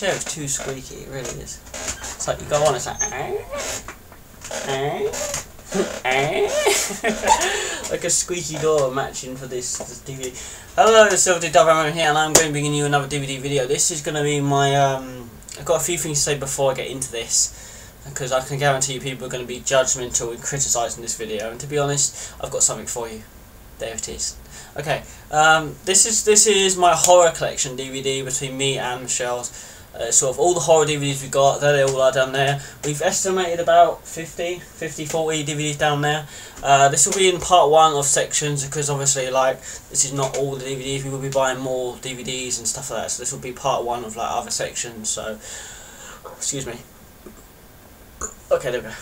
chair is too squeaky, it really is. It's like you go on, it's like like a squeaky door matching for this DVD. Hello, it's L4DDarkVampRaven here, and I'm going to be bringing you another DVD video. This is going to be my, I've got a few things to say before I get into this, because I can guarantee you people are going to be judgmental and criticising this video, and to be honest, I've got something for you. There it is. Okay, this is my horror collection DVD between me and Michelle's. Sort of all the horror DVDs we got, there they all are down there. We've estimated about 40 DVDs down there. This will be in part 1 of sections, because obviously like this is not all the DVDs, we will be buying more DVDs and stuff like that, so this will be part 1 of like other sections, so excuse me. Okay, there we go.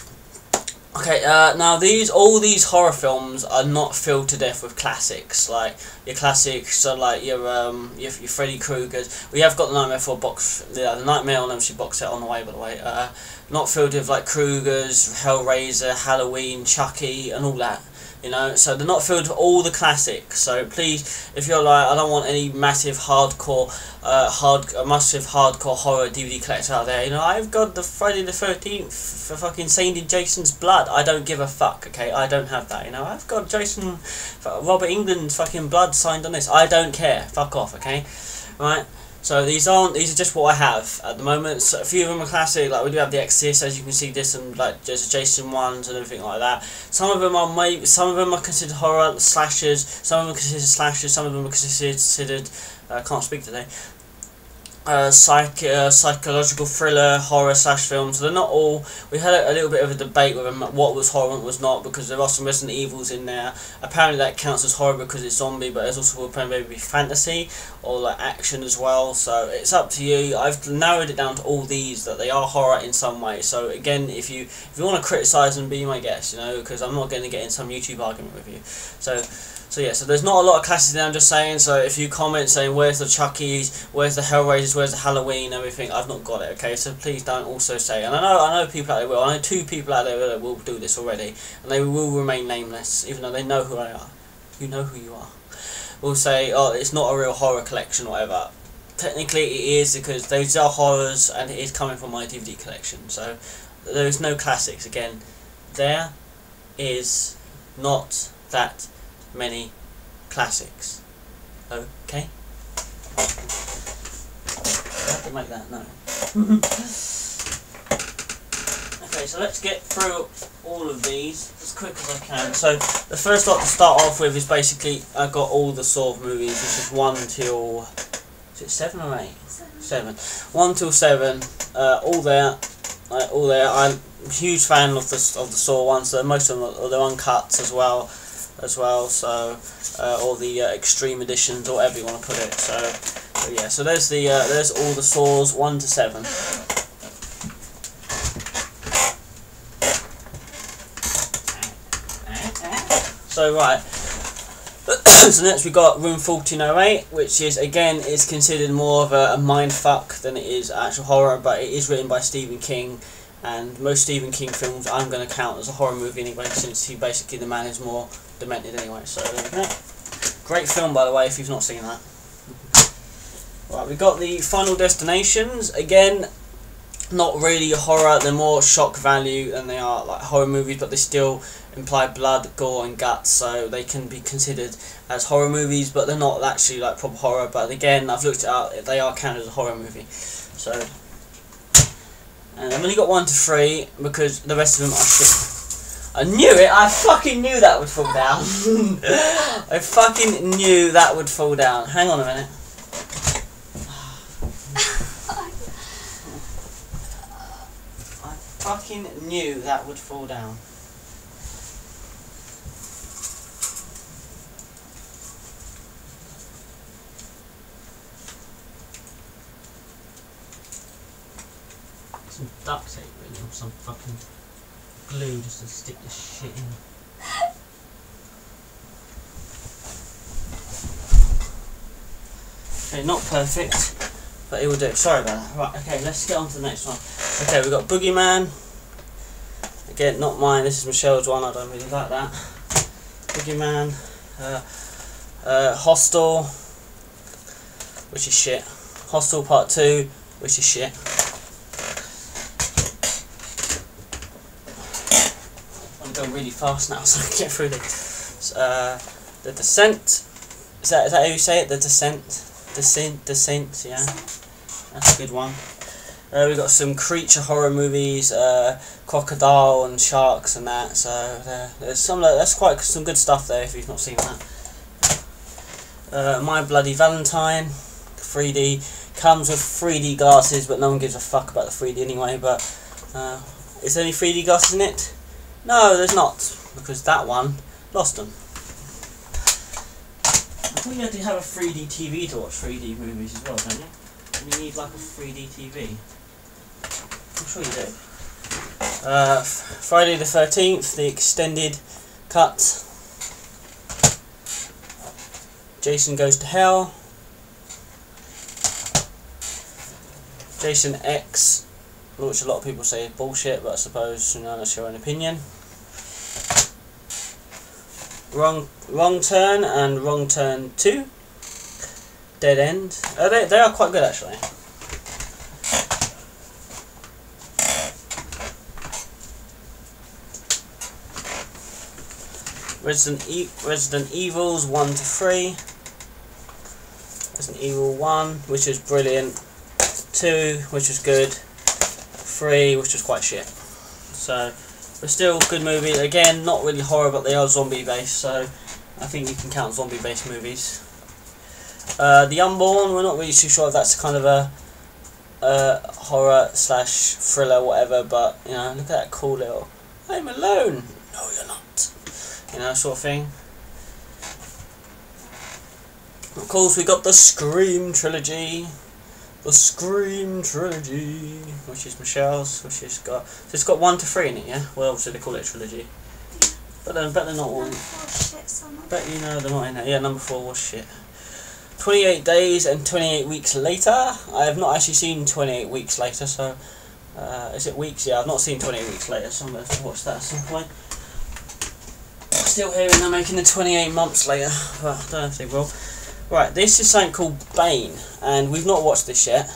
Okay, now all these horror films are not filled to death with classics, like your classics, so like your Freddy Krueger's. We have got the Nightmare the Nightmare on Elm Street box set on the way, by the way. Not filled with like Krueger's, Hellraiser, Halloween, Chucky, and all that. You know, so they're not filled with all the classics. So please, if you're like, I don't want any massive hardcore horror DVD collector out there. You know, I've got the Friday the 13th for fucking Saint Jason's blood. I don't give a fuck. Okay, I don't have that. You know, I've got Robert Englund's fucking blood signed on this. I don't care. Fuck off. Okay, right. So these are just what I have at the moment. So a few of them are classic, like we do have the Exorcist, as you can see. There's some like there's Jason ones and everything like that. Some of them are considered horror slashers. Some of them are considered slashers. Some of them are considered I can't speak today. Psychological thriller, horror slash films. So they're not all. We had a little bit of a debate with them, what was horror and what was not, because there are some Resident Evils in there. Apparently that counts as horror because it's zombie, but there's also maybe fantasy or like action as well. So it's up to you. I've narrowed it down to all these that they are horror in some way. So again, if you want to criticise them, be my guest. You know, because I'm not going to get in some YouTube argument with you. So yeah, so there's not a lot of classics there, I'm just saying. So if you comment saying where's the Chuckies, where's the Hellraisers, where's the Halloween, everything, I've not got it, okay? So please don't also say, and I know people out there will, I know 2 people out there that will do this already, and they will remain nameless, even though they know who I are. You know who you are. Will say, oh, it's not a real horror collection or whatever. Technically it is, because those are horrors, and it is coming from my DVD collection. So there is no classics. Again, there is not that many classics. Okay? I have to make that, no. Okay, so let's get through all of these as quick as I can. So the first lot to start off with is basically I've got all the Saw movies, which is 1 till, is it 7 or 8? 7. 1 till 7, all there. I'm a huge fan of the Saw ones. So most of them are they're uncut as well. So or the extreme editions, or whatever you want to put it. So yeah, so there's all the Saws 1 to 7. So right, so next we got Room 1408, which is considered more of a mindfuck than it is actual horror, but it is written by Stephen King. And most Stephen King films I'm going to count as a horror movie anyway, since the man is more demented anyway. So there we go. Great film, by the way, if you've not seen that. Right, we got the Final Destinations. Again, not really a horror, they're more shock value than they are like horror movies, but they still imply blood, gore and guts, so they can be considered as horror movies, but they're not actually like proper horror. But again, I've looked it up, they are counted as a horror movie. So, and I've only got 1 to 3 because the rest of them are shit. I knew it! I fucking knew that would fall down. I fucking knew that would fall down. Hang on a minute. I fucking knew that would fall down. Some duct tape really, or some fucking glue just to stick this shit in. Okay, not perfect, but it will do. Sorry about that. Right, okay, let's get on to the next one. Okay, we've got Boogeyman. Again, not mine, this is Michelle's one, I don't really like that. Boogeyman. Hostel, which is shit. Hostel Part 2. which is shit. I'm going really fast now so I can get through this. The Descent. Is that how you say it? The Descent? Descent, yeah. That's a good one. We've got some creature horror movies, crocodile and sharks and that, so there's that's quite some good stuff there if you've not seen that. My Bloody Valentine, 3D, comes with 3D glasses, but no one gives a fuck about the 3D anyway, but is there any 3D glasses in it? No, there's not, because that one lost them. I thought you had to have a 3D TV to watch 3D movies as well, don't you? And you need like a 3D TV. I'm sure you do. Friday the 13th, the extended cut. Jason Goes to Hell. Jason X, which a lot of people say is bullshit, but I suppose, you know, that's your own opinion. Wrong Turn and Wrong Turn 2. Dead End. They are quite good actually. Resident Evils 1 to 3. Resident Evil 1, which was brilliant. 2, which was good. 3, which was quite shit. So, but still good movie. Again, not really horror, but they are zombie based, so I think you can count zombie based movies. The Unborn, we're not really too sure if that's kind of a horror slash thriller, whatever, but you know, look at that cool little "I'm alone." No, you're not. You know, sort of thing. Of course, we got the Scream trilogy. The Scream trilogy, which is Michelle's, which has got, so it's got 1 to 3 in it, yeah? Well, obviously they call it a trilogy. But then, bet they're not all. Bet you know they're not in it. Yeah, number 4 was shit. 28 Days and 28 Weeks Later. I have not actually seen 28 Weeks Later, so is it weeks? Yeah, I've not seen 28 Weeks Later, so I'm going to have to watch that at some point. Still hearing they're making the 28 months later, but I don't know if they will. Right, this is something called Bane, and we've not watched this yet,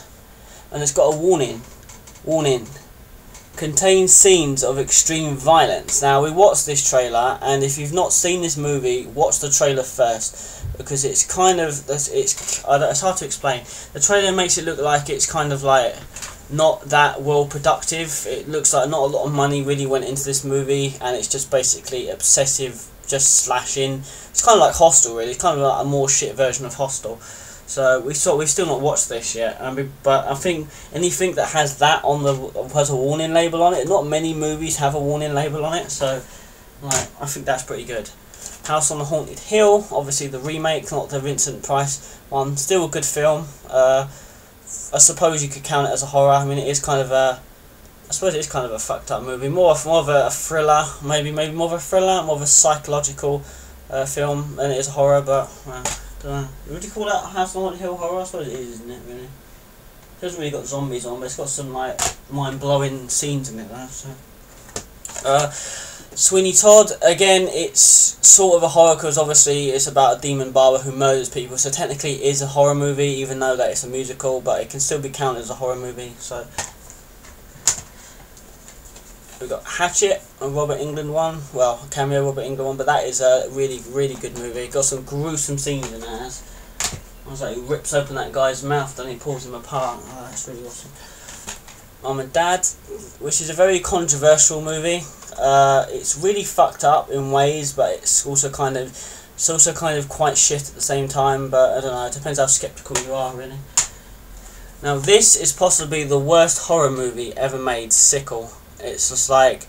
and it's got a warning. Warning. Contains scenes of extreme violence. Now, we watched this trailer, and if you've not seen this movie, watch the trailer first, because it's kind of, it's hard to explain. The trailer makes it look like it's kind of like not that well productive. It looks like not a lot of money really went into this movie, and it's just basically obsessive, just slashing. It's kind of like Hostel, really. It's kind of like a more shit version of Hostel. So we've still not watched this yet, but I think anything that has that on has a warning label on it. Not many movies have a warning label on it, so like I think that's pretty good. House on the Haunted Hill, obviously the remake, not the Vincent Price one. Still a good film. I suppose you could count it as a horror. I mean, it is kind of a, I suppose it is kind of a fucked up movie. More of a thriller, maybe more of a thriller, more of a psychological film than it is a horror. But don't know. Would you call that House on the Haunted Hill horror? I suppose it is, isn't it? Really, it hasn't really got zombies on, but it's got some like mind-blowing scenes in it though. So, Sweeney Todd, again, it's sort of a horror because obviously it's about a demon barber who murders people. So technically, it is a horror movie, even though that it's a musical, but it can still be counted as a horror movie. So. We've got Hatchet, a Robert Englund one. Well, a cameo Robert Englund one, but that is a really, really good movie. Got some gruesome scenes in there. I was like, he rips open that guy's mouth and he pulls him apart. Oh, that's really awesome. Mum and Dad, which is a very controversial movie. It's really fucked up in ways, but it's also kind of quite shit at the same time. But I don't know. It depends how skeptical you are, really. Now, this is possibly the worst horror movie ever made. Sickle. It's just like,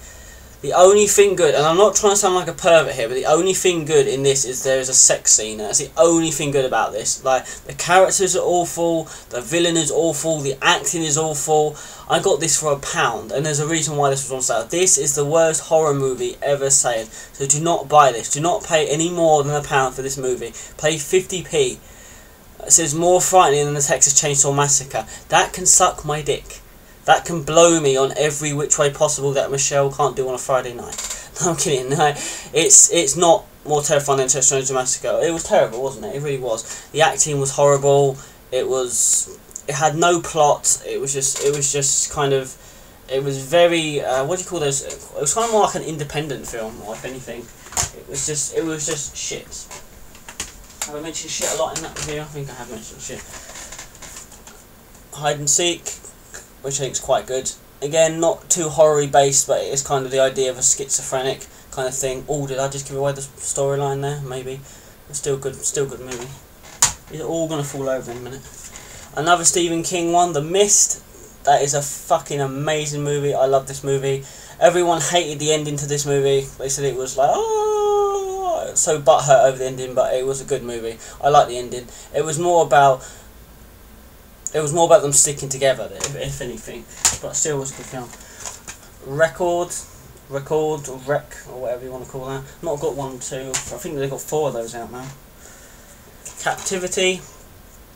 the only thing good, and I'm not trying to sound like a pervert here, but the only thing good in this is there is a sex scene. That's the only thing good about this. Like, the characters are awful, the villain is awful, the acting is awful. I got this for £1, and there's a reason why this was on sale. This is the worst horror movie ever made. So do not buy this. Do not pay any more than £1 for this movie. Pay 50p. It says more frightening than the Texas Chainsaw Massacre. That can suck my dick. That can blow me on every which way possible that Michelle can't do on a Friday night. No, I'm kidding. No, it's not more terrifying than Texas Chainsaw Massacre. It was terrible, wasn't it? It really was. The acting was horrible. It was It had no plot. It was just kind of, it was very what do you call those? It was kind of more like an independent film, or if anything, it was just shit. Have I mentioned shit a lot in that review? I think I have mentioned shit. Hide and Seek, which I think is quite good. Again, not too horror-y based, but it is kind of the idea of a schizophrenic kind of thing. Oh, did I just give away the storyline there? Maybe. It's still good movie. It's all gonna fall over in a minute. Another Stephen King one, The Mist. That is a fucking amazing movie. I love this movie. Everyone hated the ending to this movie. They said it was like, oh, so butthurt over the ending, but it was a good movie. I like the ending. It was more about them sticking together, if anything. But still was a good film. Record or Rec, or whatever you want to call that. Not got 1, 2. I think they've got 4 of those out now. Captivity.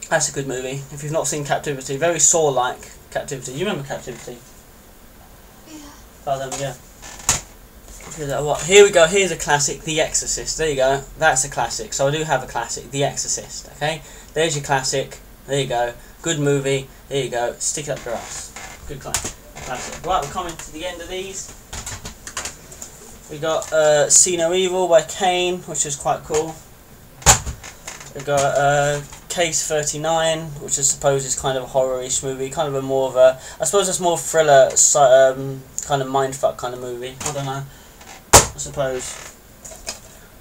That's a good movie. If you've not seen Captivity, very Saw-like Captivity. You remember Captivity? Yeah. Oh, yeah. Here we go. Here's a classic, The Exorcist. There you go. That's a classic. So I do have a classic, The Exorcist. Okay. There's your classic. There you go. Good movie. There you go. Stick it up your ass. Good classic. Right, we're coming to the end of these. We got See No Evil by Kane, which is quite cool. We got Case 39, which I suppose is kind of a horror-ish movie, kind of a more of a, I suppose it's more thriller, kind of mindfuck kind of movie. I don't know. I suppose.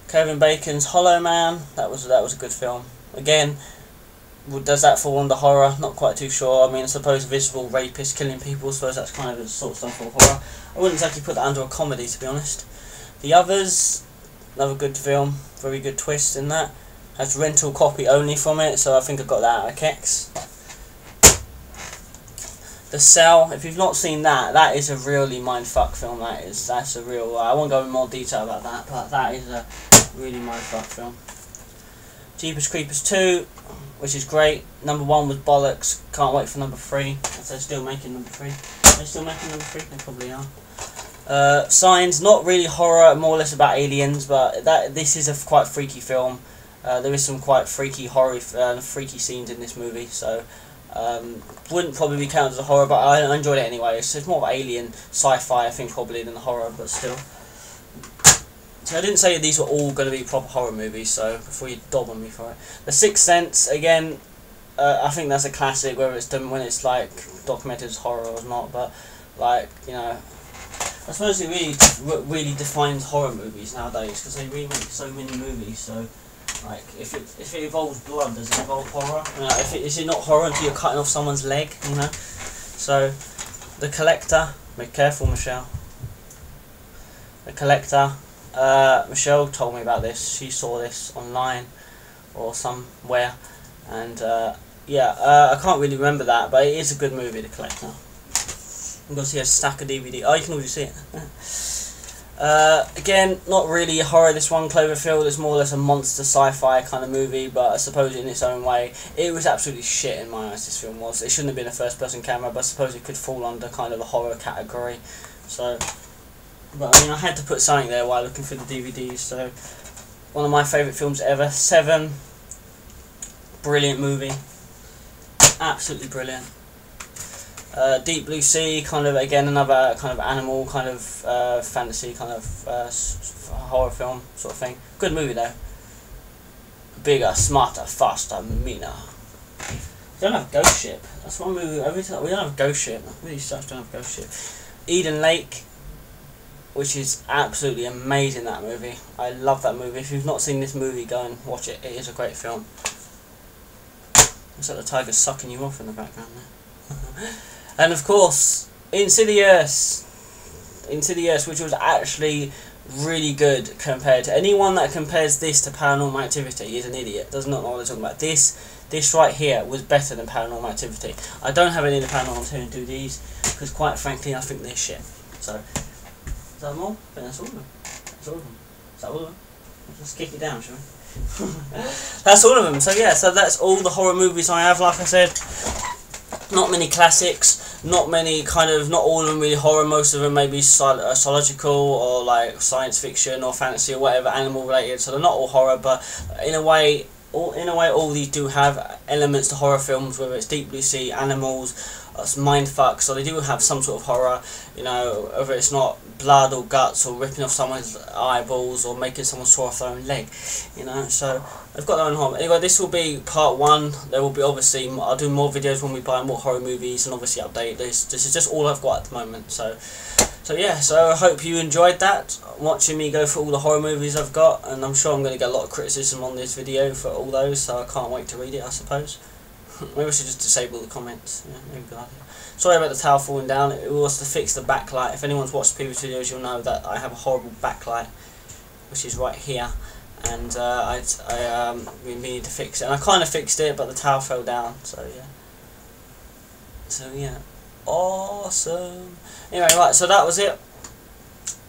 Kevin Bacon's Hollow Man. That was a good film. Again, does that fall under horror? Not quite too sure. I mean, I suppose visible rapist killing people. I suppose that's kind of the sort of stuff for horror. I wouldn't exactly put that under a comedy, to be honest. The Others, another good film. Very good twist in that. Has rental copy only from it, so I think I got that out of Kex. The Cell, if you've not seen that, that is a really mindfuck film. That's a real. I won't go in more detail about that, but that is a really mindfuck film. Jeepers Creepers 2, which is great. Number 1 was bollocks. Can't wait for number 3. If they're still making number 3. They're still making number 3. They probably are. Signs, not really horror, more or less about aliens, but this is a quite freaky film. There is some quite freaky horror, freaky scenes in this movie, so wouldn't probably be counted as a horror, but I enjoyed it anyway. It's more of alien sci-fi, I think, probably than horror, but still. So I didn't say these were all going to be proper horror movies, so before you dob on me for it. The Sixth Sense, again, I think that's a classic, whether it's done when it's like documented as horror or not, but like, you know, I suppose it really defines horror movies nowadays, because they remake so many movies. So like, if it involves blood, does it involve horror? You know, is it not horror until you're cutting off someone's leg? You know. So, The Collector. Be careful, Michelle. The Collector. Michelle told me about this. She saw this online or somewhere, and yeah, I can't really remember that, but it is a good movie, The Collector. I'm going to see a stack of DVD. Oh, you can already see it. Again, not really a horror, this one. Cloverfield is more or less a monster sci-fi kind of movie, but I suppose in its own way. It was absolutely shit in my eyes, this film was. It shouldn't have been a first-person camera, but I suppose it could fall under kind of a horror category. So, but I mean, I had to put something there while looking for the DVDs, so one of my favourite films ever. Seven. Brilliant movie. Absolutely brilliant. Deep Blue Sea, kind of, again, another kind of animal, kind of fantasy, kind of horror film sort of thing. Good movie though. Bigger, smarter, faster, meaner. We don't have Ghost Ship. That's one movie. Every time we don't have Ghost Ship. Really sucks. Don't have Ghost Ship. Eden Lake, which is absolutely amazing. That movie. I love that movie. If you've not seen this movie, go and watch it. It is a great film. Looks like the tiger's sucking you off in the background there. And of course, Insidious, which was actually really good compared to anyone that compares this to Paranormal Activity is an idiot. Does not know what they're talking about. This right here was better than Paranormal Activity. I don't have any of the Paranormal Activity DVDs because, quite frankly, I think they're shit. So, is that them all? I think that's all of them. That's all of them. Is that all of them? Let's kick it down, shall we? That's all of them. So yeah, so that's all the horror movies I have. Like I said, not many classics. Not many not all of them really horror, most of them maybe psychological or like science fiction or fantasy or whatever, animal related, so they're not all horror, but in a way in a way, all these do have elements to horror films, whether it's Deep Blue Sea, Animals, Mindfuck, so they do have some sort of horror, you know, whether it's not blood or guts or ripping off someone's eyeballs or making someone saw off their own leg, you know, so they've got their own horror. Anyway, this will be part 1. There will be obviously, I'll do more videos when we buy more horror movies and obviously update this. This is just all I've got at the moment, so yeah, so I hope you enjoyed that, watching me go through all the horror movies I've got, and I'm sure I'm going to get a lot of criticism on this video for all those, so I can't wait to read it, I suppose. Maybe I should just disable the comments. Yeah, maybe a good idea. Sorry about the towel falling down. It was to fix the backlight. If anyone's watched previous videos, you'll know that I have a horrible backlight, which is right here, and we needed to fix it. And I kind of fixed it, but the towel fell down. So yeah, awesome. Anyway, right. So that was it.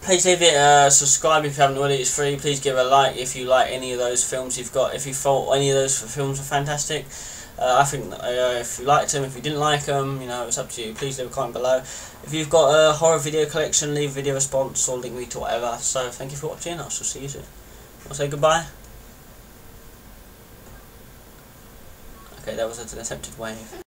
Please leave it, subscribe if you haven't already. It's free. Please give a like if you like any of those films you've got. If you thought any of those films were fantastic. I think if you liked them, if you didn't like them, you know, it's up to you. Please leave a comment below. If you've got a horror video collection, leave a video response or link me to whatever. So thank you for watching. I shall see you soon. I'll say goodbye. Okay, that was an attempted wave.